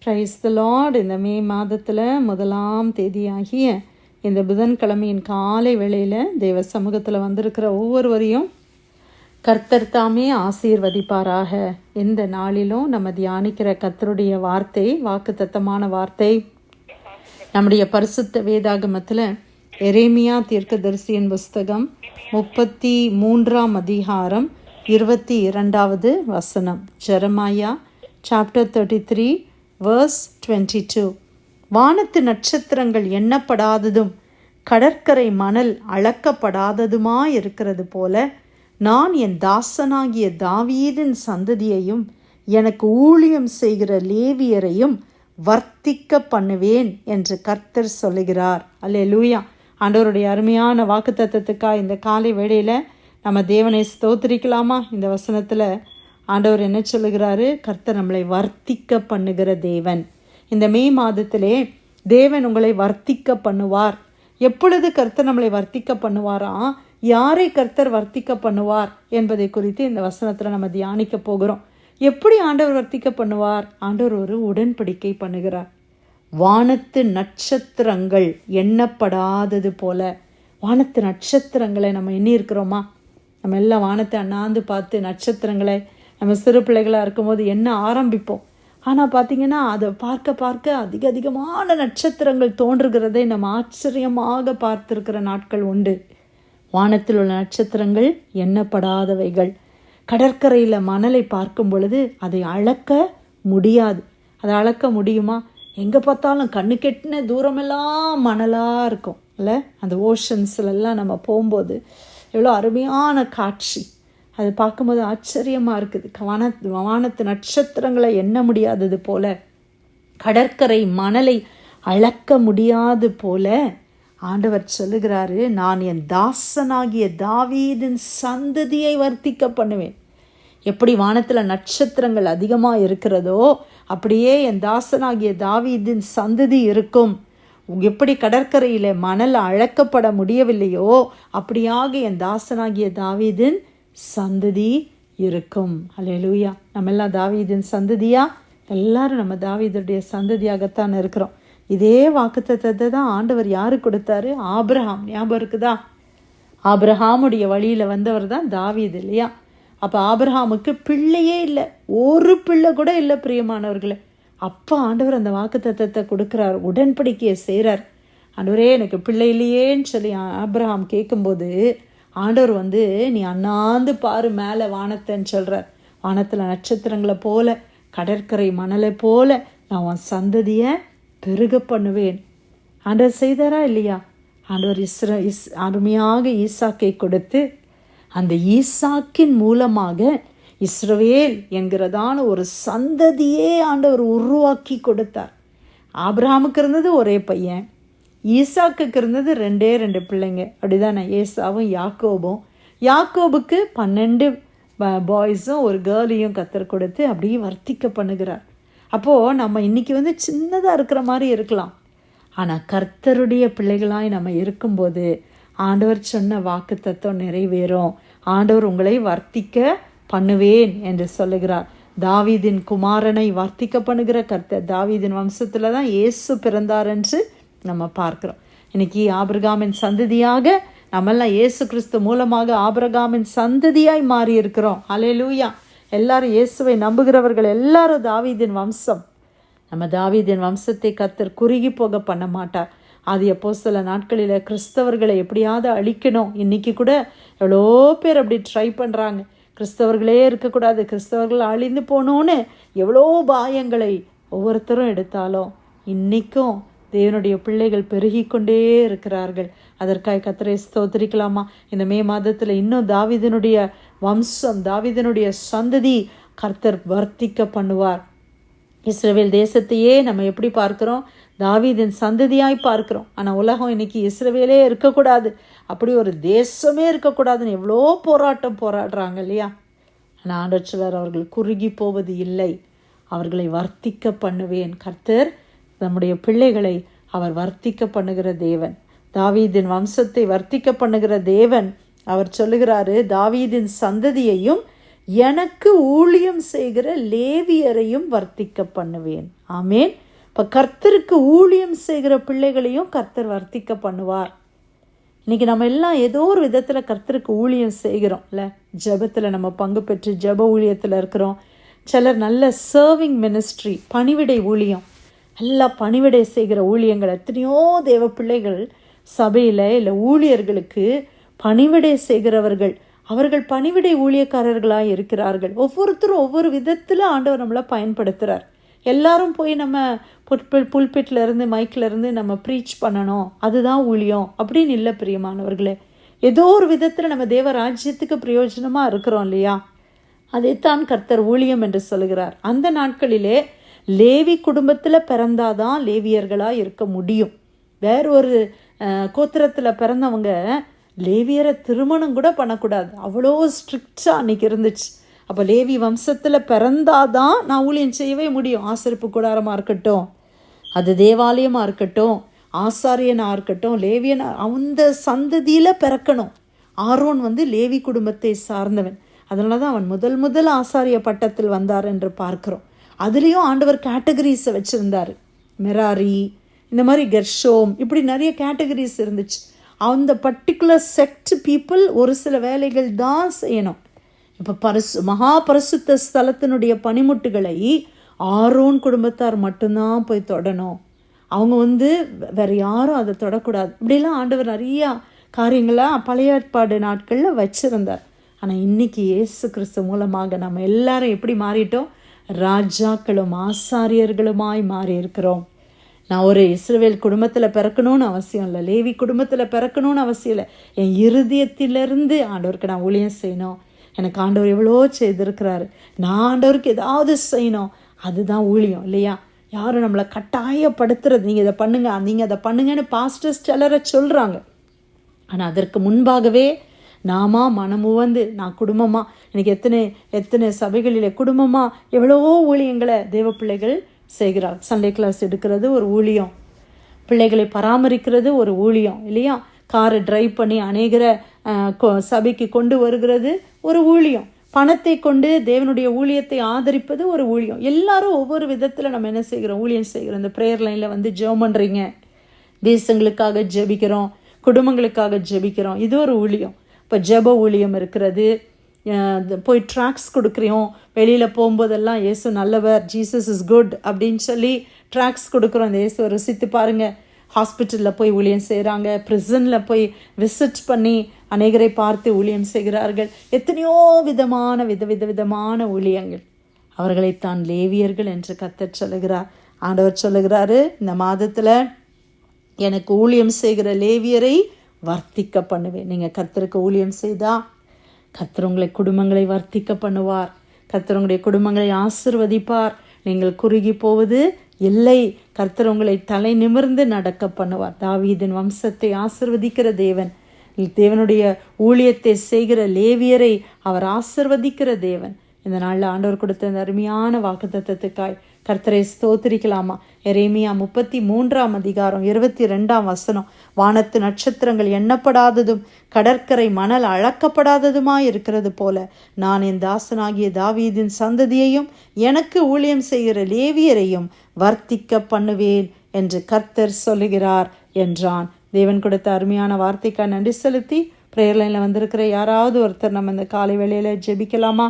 Praise the Lord. இந்த மே மாதத்தில் 1ஆம் தேதியாகிய இந்த புதன்கிழமையின் காலை வேளையில் தேவ சமூகத்தில் வந்திருக்கிற ஒவ்வொருவரையும் கர்த்தர் தாமே ஆசீர்வதிப்பாராக. இந்த நாளிலும் நம்ம தியானிக்கிற கர்த்தருடைய வார்த்தை, வாக்குத்தத்தமான வார்த்தை, நம்முடைய பரிசுத்த வேதாகமத்தில் எரேமியா தீர்க்கதரிசியின் புஸ்தகம் 33ஆம் அதிகாரம் 22வது வசனம். Jeremiah chapter 33 verse 22. வானத்து நட்சத்திரங்கள் எண்ணப்படாததும் கடற்கரை மணல் அளக்கப்படாததுமாயிருக்கிறது போல நான் என் தாசனாகிய தாவீதின் சந்ததியையும் எனக்கு ஊழியம் செய்கிற லேவியரையும் வர்த்திக்க பண்ணுவேன் என்று கர்த்தர் சொல்லுகிறார். அல்லேலூயா. ஆண்டவருடைய அருமையான வாக்குத்தத்தத்துக்காக இந்த காலை வேளையில் நம்ம தேவனை ஸ்தோத்திரிக்கலாமா? இந்த வசனத்தில் ஆண்டவர் என்ன சொல்லுகிறாரு? கர்த்தர் நம்மளை வர்த்திக்க பண்ணுகிற தேவன். இந்த மே மாதத்திலே தேவன் உங்களை வர்த்திக்க பண்ணுவார். எப்பொழுது கர்த்தர் நம்மளை வர்த்திக்க பண்ணுவாரா? யாரை கர்த்தர் வர்த்திக்க பண்ணுவார் என்பதை குறித்து இந்த வசனத்தில் நம்ம தியானிக்க போகிறோம். எப்படி ஆண்டவர் வர்த்திக்க பண்ணுவார்? ஆண்டவர் ஒரு உடன்படிக்கை பண்ணுகிறார். வானத்து நட்சத்திரங்கள் எண்ணப்படாதது போல. வானத்து நட்சத்திரங்களை நம்ம எண்ணி இருக்கிறோமா? நம்ம எல்லாம் வானத்தை அண்ணாந்து பார்த்து நட்சத்திரங்களை நம்ம சிறு பிள்ளைகளாக இருக்கும்போது என்ன ஆரம்பிப்போம். ஆனால் பார்த்திங்கன்னா அதை பார்க்க அதிகமான நட்சத்திரங்கள் தோன்றுகிறதை நம்ம ஆச்சரியமாக பார்த்துருக்கிற நாட்கள் உண்டு. வானத்தில் உள்ள நட்சத்திரங்கள் எண்ணப்படாதவைகள். கடற்கரையில் மணலை பார்க்கும் பொழுது அதை அளக்க முடியாது. அதை அளக்க முடியுமா? எங்கே பார்த்தாலும் கண்ணு கெட்டின தூரமெல்லாம் மணலாக இருக்கும் இல்லை? அந்த ஓஷன்ஸ்லாம் நம்ம போகும்போது எவ்வளோ அருமையான காட்சி. அது பார்க்கும்போது ஆச்சரியமாக இருக்குது. வானத்து நட்சத்திரங்களை எண்ண முடியாதது போல, கடற்கரை மணலை அளக்க முடியாது போல ஆண்டவர் சொல்லுகிறாரு, நான் என் தாசனாகிய தாவீதின் சந்ததியை வர்த்திக்க பண்ணுவேன். எப்படி வானத்தில் நட்சத்திரங்கள் அதிகமாக இருக்கிறதோ அப்படியே என் தாசனாகிய தாவீதின் சந்ததி இருக்கும். எப்படி கடற்கரையில் மணல் அளக்கப்பட முடியவில்லையோ அப்படியாக என் தாசனாகிய தாவீதின் சந்ததி இருக்கும். அல்லேலூயா. நம்ம எல்லாம் தாவீதின் சந்ததியா? எல்லாரும் நம்ம தாவீதுடைய சந்ததியாகத்தான் இருக்கிறோம். இதே வாக்குத்தத்தத்தை தான் ஆண்டவர் யாரு கொடுத்தாரு? ஆபிரகாம். ஞாபகம் இருக்குதா? ஆபிரகாமுடைய வழியில் வந்தவர் தான் தாவீது இல்லையா? அப்போ ஆபிரகாமுக்கு பிள்ளையே இல்லை, ஒரு பிள்ளை கூட இல்லை பிரியமானவர்களே. அப்போ ஆண்டவர் அந்த வாக்குத்தத்தத்தை கொடுக்குறார், உடன்படிக்கையை செய்கிறார். ஆண்டவரே எனக்கு பிள்ளை இல்லையேன்னு சொல்லி ஆபிரகாம் கேட்கும்போது ஆண்டவர் நீ அண்ணாந்து பாரு மேலே வானத்தைன்னு சொல்கிறார். வானத்தில் நட்சத்திரங்களை போல, கடற்கரை மணலை போல நான் உன் சந்ததியை பெருக பண்ணுவேன். ஆண்டவர் செய்தாரா இல்லையா? ஆண்டவர் அருமையாக ஈசாக்கை கொடுத்து அந்த ஈசாக்கின் மூலமாக இஸ்ரவேல் என்கிறதான ஒரு சந்ததியே ஆண்டவர் உருவாக்கி கொடுத்தார். ஆபிரகாமுக்கு இருந்தது ஒரே பையன், ஈசாக்குக்கு இருந்தது 2 பிள்ளைங்க, அப்படிதானே? ஏசாவும் யாக்கோபும். யாக்கோபுக்கு 12 பாய்ஸும் ஒரு கேர்ளையும் கத்தர் கொடுத்து அப்படியே வர்த்திக்க பண்ணுகிறார். அப்போது நம்ம இன்றைக்கி சின்னதாக இருக்கிற மாதிரி இருக்கலாம், ஆனால் கர்த்தருடைய பிள்ளைகளாய் நம்ம இருக்கும்போது ஆண்டவர் சொன்ன வாக்கு தத்துவம் நிறைவேறும். ஆண்டவர் உங்களை வர்த்திக்க பண்ணுவேன் என்று சொல்லுகிறார். தாவீதின் குமாரனை வர்த்திக்க பண்ணுகிற கர்த்தர். தாவீதின் வம்சத்தில் தான் இயேசு பிறந்தார் என்று நம்ம பார்க்குறோம். இன்னைக்கு ஆபிரகாமின் சந்ததியாக நம்மெல்லாம் இயேசு கிறிஸ்து மூலமாக ஆபிரகாமின் சந்ததியாய் மாறி இருக்கிறோம். அல்லேலூயா. எல்லாரும் இயேசுவை நம்புகிறவர்கள் எல்லாரும் தாவீதின் வம்சம். நம்ம தாவீதின் வம்சத்தை கர்த்தர் குறுகி போக பண்ண மாட்டார். அது அப்போஸ்தல நாட்களில் கிறிஸ்தவர்களை எப்படியாவது அழிக்கணும். இன்றைக்கி கூட எவ்வளோ பேர் அப்படி ட்ரை பண்ணுறாங்க. கிறிஸ்தவர்களே இருக்கக்கூடாது, கிறிஸ்தவர்கள் அழிந்து போகணுன்னு எவ்வளோ பாயங்களை ஒவ்வொருத்தரும் எடுத்தாலும் இன்றைக்கும் தேவனுடைய பிள்ளைகள் பெருகி கொண்டே இருக்கிறார்கள். அதற்காக கர்த்தரை ஸ்தோத்திரிக்கலாமா? இந்த மே மாதத்தில் இன்னும் தாவீதினுடைய வம்சம், தாவீதினுடைய சந்ததி கர்த்தர் வர்த்திக்க பண்ணுவார். இஸ்ரவேல் தேசத்தையே நம்ம எப்படி பார்க்குறோம்? தாவீதின் சந்ததியாய் பார்க்குறோம். ஆனால் உலகம் இன்னைக்கு இஸ்ரவேலே இருக்கக்கூடாது, அப்படி ஒரு தேசமே இருக்கக்கூடாதுன்னு எவ்வளோ போராடுறாங்க இல்லையா? ஆனால் ஆண்டவர் அவர்கள் குறுகி போவது இல்லை, அவர்களை வர்த்திக்க பண்ணுவேன். கர்த்தர் நம்முடைய பிள்ளைகளை அவர் வர்த்திக்க பண்ணுகிற தேவன். தாவீதின் வம்சத்தை வர்த்திக்க பண்ணுகிற தேவன். அவர் சொல்லுகிறாரு, தாவீதின் சந்ததியையும் எனக்கு ஊழியம் செய்கிற லேவியரையும் வர்த்திக்க பண்ணுவேன். ஆமேன். இப்போ கர்த்தருக்கு ஊழியம் செய்கிற பிள்ளைகளையும் கர்த்தர் வர்த்திக்க பண்ணுவார். இன்றைக்கி நம்ம எல்லாம் ஏதோ ஒரு விதத்தில் கர்த்தருக்கு ஊழியம் செய்கிறோம் இல்லை? ஜெபத்தில் நம்ம பங்கு பெற்று ஜெப ஊழியத்தில் இருக்கிறோம். சிலர் நல்ல சர்விங் மினிஸ்ட்ரி, பணிவிடை ஊழியம், நல்லா பணிவிடை செய்கிற ஊழியங்கள். எத்தனையோ தேவ பிள்ளைகள் சபையில் இல்லை ஊழியர்களுக்கு பணிவிடை செய்கிறவர்கள், அவர்கள் பணிவிடை ஊழியக்காரர்களாக இருக்கிறார்கள். ஒவ்வொருத்தரும் ஒவ்வொரு விதத்தில் ஆண்டவர் நம்மளை பயன்படுத்துகிறார். எல்லாரும் போய் நம்ம புல்பிட்டில் இருந்து மைக்கில் இருந்து நம்ம ப்ரீச் பண்ணணும், அதுதான் ஊழியம் அப்படின்னு இல்லை பிரியமானவர்களே. ஏதோ ஒரு விதத்தில் நம்ம தேவ ராஜ்யத்துக்கு பிரயோஜனமாக இருக்கிறோம் இல்லையா? அதைத்தான் கர்த்தர் ஊழியம் என்று சொல்கிறார். அந்த நாட்களிலே லேவி குடும்பத்தில் பிறந்தாதான் லேவியர்களாக இருக்க முடியும். வேறொரு கோத்திரத்தில் பிறந்தவங்க லேவியரை திருமணம் கூட பண்ணக்கூடாது, அவ்வளோ ஸ்ட்ரிக்டாக அன்றைக்கி இருந்துச்சு. அப்போ லேவி வம்சத்தில் பிறந்தாதான் நான் ஊழியம் செய்யவே முடியும். ஆசரிப்பு கூடாரமாக இருக்கட்டும், அது தேவாலயமாக இருக்கட்டும், ஆசாரியனாக இருக்கட்டும், லேவியனாக அந்த சந்ததியில் பிறக்கணும். ஆரோன் லேவி குடும்பத்தை சார்ந்தவன். அதனால தான் அவன் முதல் ஆசாரிய பட்டத்தில் வந்தார் என்று பார்க்குறோம். அதுலேயும் ஆண்டவர் கேட்டகரிஸை வச்சுருந்தார். மெராரி, இந்த மாதிரி கெர்ஷோம், இப்படி நிறைய கேட்டகரிஸ் இருந்துச்சு. அந்த பர்டிகுலர் செக்ட் பீப்புள் ஒரு சில வேலைகள் தான் செய்யணும். இப்போ மகா பரிசுத்த ஸ்தலத்தினுடைய பனிமுட்டுகளை ஆரோன் குடும்பத்தார் மட்டும்தான் போய் தொடணும். அவங்க வேறு யாரும் அதை தொடக்கூடாது. இப்படிலாம் ஆண்டவர் நிறையா காரியங்களாக பழைய ஏற்பாடு நாட்களில் வச்சுருந்தார். ஆனால் இன்றைக்கி இயேசு கிறிஸ்து மூலமாக நம்ம எல்லாரும் எப்படி மாறிட்டோம்? ராஜாக்களும் ஆசாரியர்களுமாய் மாறி இருக்கிறோம். நான் ஒரு இஸ்ரவேல் குடும்பத்தில் பிறக்கணும்னு அவசியம் இல்லை, லேவி குடும்பத்தில் பிறக்கணும்னு அவசியம் இல்லை. என் இருதயத்திலிருந்து ஆண்டவருக்கு நான் ஊழியம் செய்யணும். எனக்கு ஆண்டவர் எவ்வளோ செய்திருக்கிறாரு, நான் ஆண்டவருக்கு ஏதாவது செய்யணும், அதுதான் ஊழியம் இல்லையா? யாரும் நம்மளை கட்டாயப்படுத்துறது, நீங்கள் இதை பண்ணுங்க, நீங்கள் அதை பண்ணுங்கன்னு பாஸ்டர்ஸ் சிலரை சொல்கிறாங்க. ஆனால் அதற்கு முன்பாகவே நாமா மனமுவந்து நான் குடும்பமாக, எனக்கு எத்தனை சபைகளில் குடும்பமாக எவ்வளோ ஊழியங்களை தேவ பிள்ளைகள் செய்கிறார். சண்டே கிளாஸ் எடுக்கிறது ஒரு ஊழியம், பிள்ளைகளை பராமரிக்கிறது ஒரு ஊழியம் இல்லையா? காரை டிரைவ் பண்ணி அநேகரை சபைக்கு கொண்டு வருகிறது ஒரு ஊழியம். பணத்தை கொண்டு தேவனுடைய ஊழியத்தை ஆதரிப்பது ஒரு ஊழியம். எல்லாரும் ஒவ்வொரு விதத்தில் நம்ம என்ன செய்கிறோம்? ஊழியம் செய்கிறோம். இந்த ப்ரேயர் லைனில் ஜெபம் பண்ணுறீங்க, தேசங்களுக்காக ஜெபிக்கிறோம், குடும்பங்களுக்காக ஜெபிக்கிறோம், இது ஒரு ஊழியம். இப்போ ஜெப ஊழியம் இருக்கிறது. போய் ட்ராக்ஸ் கொடுக்குறோம், வெளியில் போகும்போதெல்லாம் இயேசு நல்லவர், ஜீசஸ் இஸ் குட் அப்படின்னு சொல்லி ட்ராக்ஸ் கொடுக்குறோம். இந்த இயேசுவை ருசித்து பாருங்கள். ஹாஸ்பிட்டலில் போய் ஊழியம் செய்கிறாங்க, ப்ரிசனில் போய் விசிட் பண்ணி அநேகரை பார்த்து ஊழியம் செய்கிறார்கள். எத்தனையோ விதமான ஊழியங்கள். அவர்களைத்தான் லேவியர்கள் என்று கர்த்தர் சொல்லுகிறார். ஆண்டவர் சொல்லுகிறாரு, இந்த மாதத்தில் எனக்கு ஊழியம் செய்கிற லேவியரை வர்த்திக்க பண்ணுவேன். நீங்கள் கர்த்தருக்கு ஊழியம் செய்தால் கர்த்தர் உங்களை குடும்பங்களை வர்த்திக்க பண்ணுவார். கர்த்தர் உங்களுடைய குடும்பங்களை ஆசிர்வதிப்பார். நீங்கள் குறுகி போவது இல்லை. கர்த்தர் உங்களை தலை நிமிர்ந்து நடக்க பண்ணுவார். தாவீதின் வம்சத்தை ஆசிர்வதிக்கிற தேவன், தேவனுடைய ஊழியத்தை செய்கிற லேவியரை அவர் ஆசிர்வதிக்கிற தேவன். இந்த நாளில் ஆண்டவர் கொடுத்த இந்த அருமையான வாக்குத்தத்தத்துக்காய் கர்த்தரை ஸ்தோத்திரிக்கலாமா? எரேமியா 33 22 வானத்து நட்சத்திரங்கள் எண்ணப்படாததும் கடற்கரை மணல் அளக்கப்படாததுமாய் இருக்கிறது போல நான் என் தாசனாகிய தாவீதின் சந்ததியையும் எனக்கு ஊழியம் செய்கிற லேவியரையும் வர்த்திக்க பண்ணுவேன் என்று கர்த்தர் சொல்லுகிறார் என்றான். தேவன் கொடுத்த அருமையான வார்த்தைக்காக நன்றி செலுத்தி பிரேயர் லைனில் வந்திருக்கிற யாராவது ஒருத்தர் நம்ம இந்த காலை வேளையில் ஜெபிக்கலாமா?